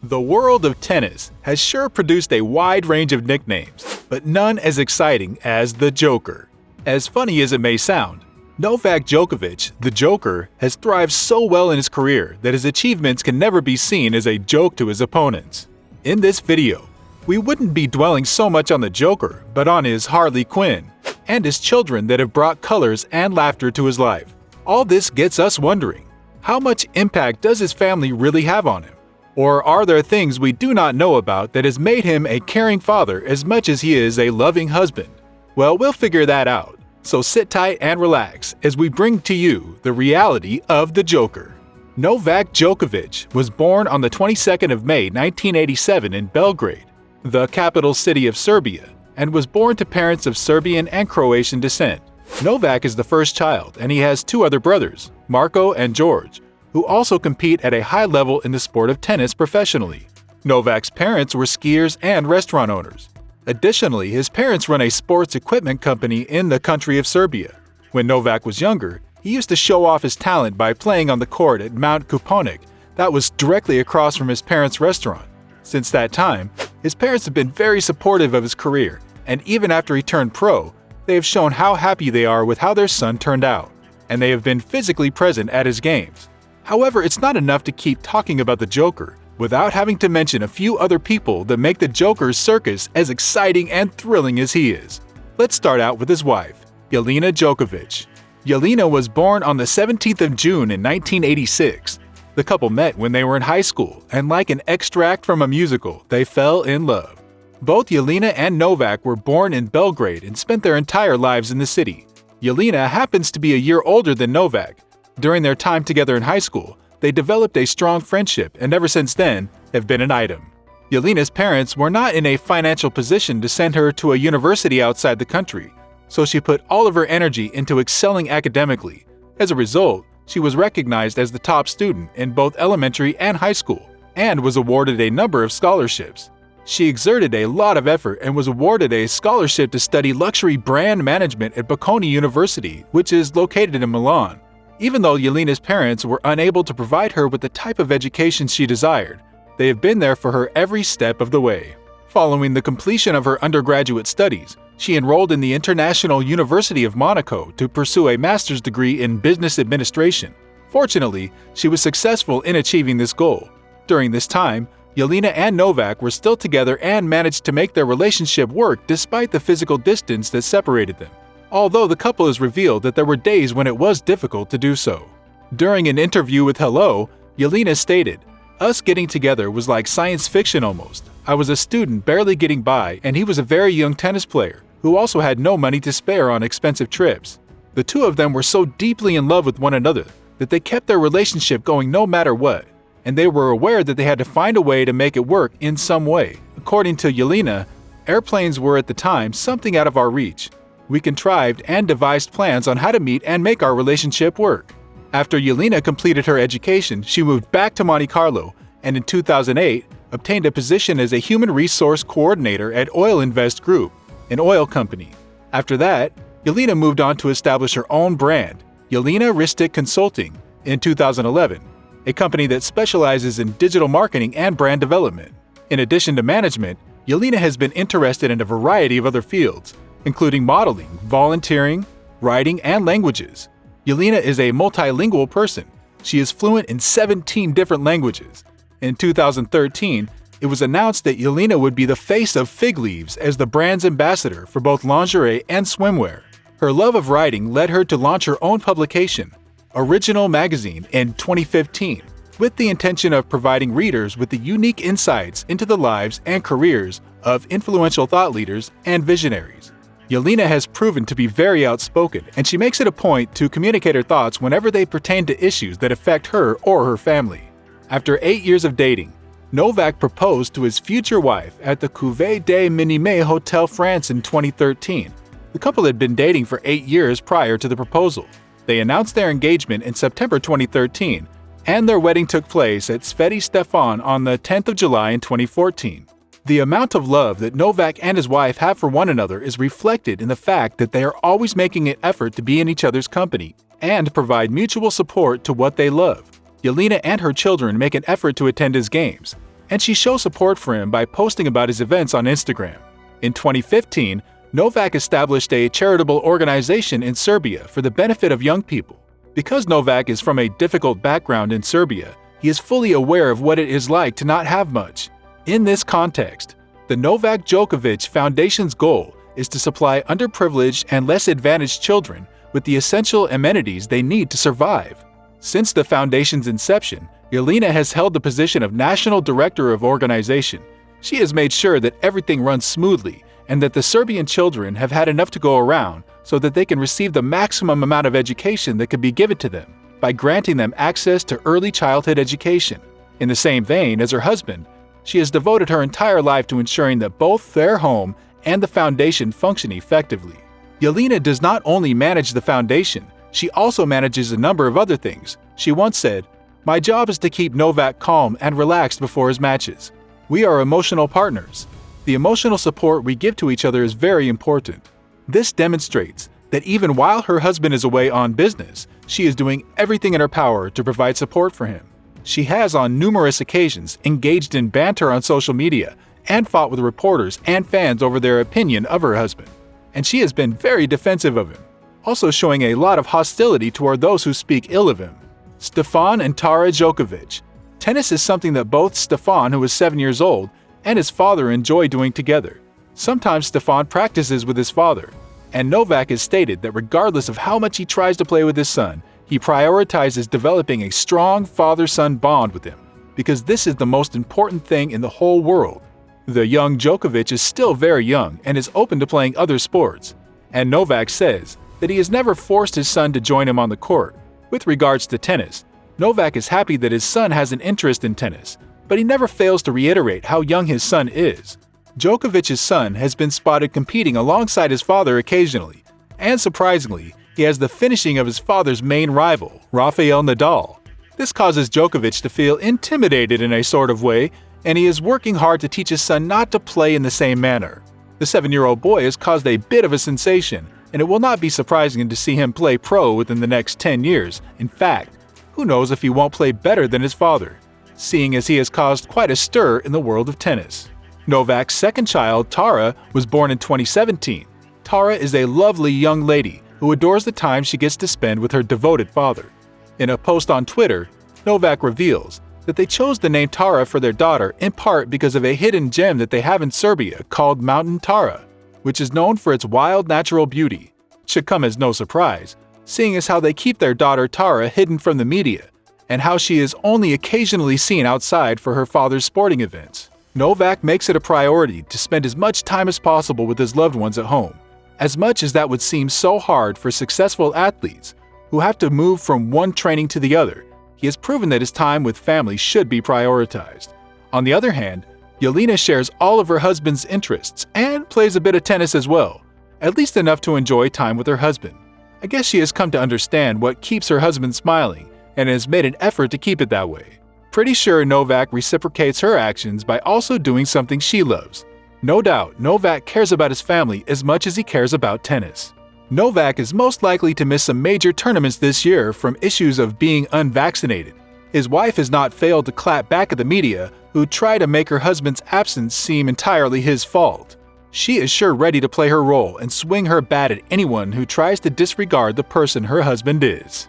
The world of tennis has sure produced a wide range of nicknames, but none as exciting as the Joker. As funny as it may sound, Novak Djokovic, the Joker, has thrived so well in his career that his achievements can never be seen as a joke to his opponents. In this video, we wouldn't be dwelling so much on the Joker, but on his Harley Quinn, and his children that have brought colors and laughter to his life. All this gets us wondering, how much impact does his family really have on him? Or are there things we do not know about that has made him a caring father as much as he is a loving husband? Well, we'll figure that out. So sit tight and relax as we bring to you the reality of the Joker. Novak Djokovic was born on the 22nd of May 1987 in Belgrade, the capital city of Serbia, and was born to parents of Serbian and Croatian descent. Novak is the first child, and he has two other brothers, Marco and George, who also compete at a high level in the sport of tennis professionally. Novak's parents were skiers and restaurant owners. Additionally, his parents run a sports equipment company in the country of Serbia. When Novak was younger, he used to show off his talent by playing on the court at Mount Kuponik that was directly across from his parents' restaurant. Since that time, his parents have been very supportive of his career, and even after he turned pro, they have shown how happy they are with how their son turned out, and they have been physically present at his games. However, it's not enough to keep talking about the Joker without having to mention a few other people that make the Joker's circus as exciting and thrilling as he is. Let's start out with his wife, Jelena Djokovic. Jelena was born on the 17th of June in 1986. The couple met when they were in high school, and like an extract from a musical, they fell in love. Both Jelena and Novak were born in Belgrade and spent their entire lives in the city. Jelena happens to be a year older than Novak. During their time together in high school, they developed a strong friendship and ever since then have been an item. Jelena's parents were not in a financial position to send her to a university outside the country, so she put all of her energy into excelling academically. As a result, she was recognized as the top student in both elementary and high school and was awarded a number of scholarships. She exerted a lot of effort and was awarded a scholarship to study luxury brand management at Bocconi University, which is located in Milan. Even though Jelena's parents were unable to provide her with the type of education she desired, they have been there for her every step of the way. Following the completion of her undergraduate studies, she enrolled in the International University of Monaco to pursue a master's degree in business administration. Fortunately, she was successful in achieving this goal. During this time, Jelena and Novak were still together and managed to make their relationship work despite the physical distance that separated them. Although the couple has revealed that there were days when it was difficult to do so. During an interview with Hello, Jelena stated, "Us getting together was like science fiction almost. I was a student barely getting by, and he was a very young tennis player who also had no money to spare on expensive trips. The two of them were so deeply in love with one another that they kept their relationship going no matter what, and they were aware that they had to find a way to make it work in some way. According to Jelena, airplanes were at the time something out of our reach. We contrived and devised plans on how to meet and make our relationship work." After Jelena completed her education, she moved back to Monte Carlo and in 2008 obtained a position as a human resource coordinator at Oil Invest Group, an oil company. After that, Jelena moved on to establish her own brand, Jelena Ristic Consulting, in 2011, a company that specializes in digital marketing and brand development. In addition to management, Jelena has been interested in a variety of other fields, including modeling, volunteering, writing, and languages. Jelena is a multilingual person. She is fluent in 17 different languages. In 2013, it was announced that Jelena would be the face of Fig Leaves as the brand's ambassador for both lingerie and swimwear. Her love of writing led her to launch her own publication, Original Magazine, in 2015, with the intention of providing readers with the unique insights into the lives and careers of influential thought leaders and visionaries. Jelena has proven to be very outspoken, and she makes it a point to communicate her thoughts whenever they pertain to issues that affect her or her family. After 8 years of dating, Novak proposed to his future wife at the Cuvée des Minimes Hotel France in 2013. The couple had been dating for 8 years prior to the proposal. They announced their engagement in September 2013, and their wedding took place at Stefan on the 10th of July in 2014. The amount of love that Novak and his wife have for one another is reflected in the fact that they are always making an effort to be in each other's company and provide mutual support to what they love. Jelena and her children make an effort to attend his games. and she shows support for him by posting about his events on Instagram. In 2015, Novak established a charitable organization in Serbia for the benefit of young people. Because Novak is from a difficult background in Serbia, he is fully aware of what it is like to not have much. In this context, the Novak Djokovic Foundation's goal is to supply underprivileged and less advantaged children with the essential amenities they need to survive. Since the foundation's inception, Jelena has held the position of National Director of Organization. She has made sure that everything runs smoothly and that the Serbian children have had enough to go around so that they can receive the maximum amount of education that can be given to them by granting them access to early childhood education. In the same vein as her husband, she has devoted her entire life to ensuring that both their home and the foundation function effectively. Jelena does not only manage the foundation, she also manages a number of other things. She once said, "My job is to keep Novak calm and relaxed before his matches. We are emotional partners. The emotional support we give to each other is very important." This demonstrates that even while her husband is away on business, she is doing everything in her power to provide support for him. She has on numerous occasions engaged in banter on social media and fought with reporters and fans over their opinion of her husband. And she has been very defensive of him, also showing a lot of hostility toward those who speak ill of him. Stefan and Tara Djokovic. Tennis is something that both Stefan, who is 7 years old, and his father enjoy doing together. Sometimes Stefan practices with his father, and Novak has stated that regardless of how much he tries to play with his son, he prioritizes developing a strong father-son bond with him, because this is the most important thing in the whole world. The young Djokovic is still very young and is open to playing other sports, and Novak says that he has never forced his son to join him on the court. With regards to tennis, Novak is happy that his son has an interest in tennis, but he never fails to reiterate how young his son is. Djokovic's son has been spotted competing alongside his father occasionally, and surprisingly, he has the finishing of his father's main rival, Rafael Nadal. This causes Djokovic to feel intimidated in a sort of way, and he is working hard to teach his son not to play in the same manner. The 7-year-old boy has caused a bit of a sensation, and it will not be surprising to see him play pro within the next 10 years. In fact, who knows if he won't play better than his father, seeing as he has caused quite a stir in the world of tennis. Novak's second child, Tara, was born in 2017. Tara is a lovely young lady who adores the time she gets to spend with her devoted father. In a post on Twitter, Novak reveals that they chose the name Tara for their daughter in part because of a hidden gem that they have in Serbia called Mountain Tara, which is known for its wild natural beauty. It should come as no surprise, seeing as how they keep their daughter Tara hidden from the media, and how she is only occasionally seen outside for her father's sporting events. Novak makes it a priority to spend as much time as possible with his loved ones at home, as much as that would seem so hard for successful athletes who have to move from one training to the other. He has proven that his time with family should be prioritized. On the other hand, Jelena shares all of her husband's interests and plays a bit of tennis as well, at least enough to enjoy time with her husband. I guess she has come to understand what keeps her husband smiling and has made an effort to keep it that way. Pretty sure Novak reciprocates her actions by also doing something she loves. No doubt, Novak cares about his family as much as he cares about tennis. Novak is most likely to miss some major tournaments this year from issues of being unvaccinated. His wife has not failed to clap back at the media, who try to make her husband's absence seem entirely his fault. She is sure ready to play her role and swing her bat at anyone who tries to disregard the person her husband is.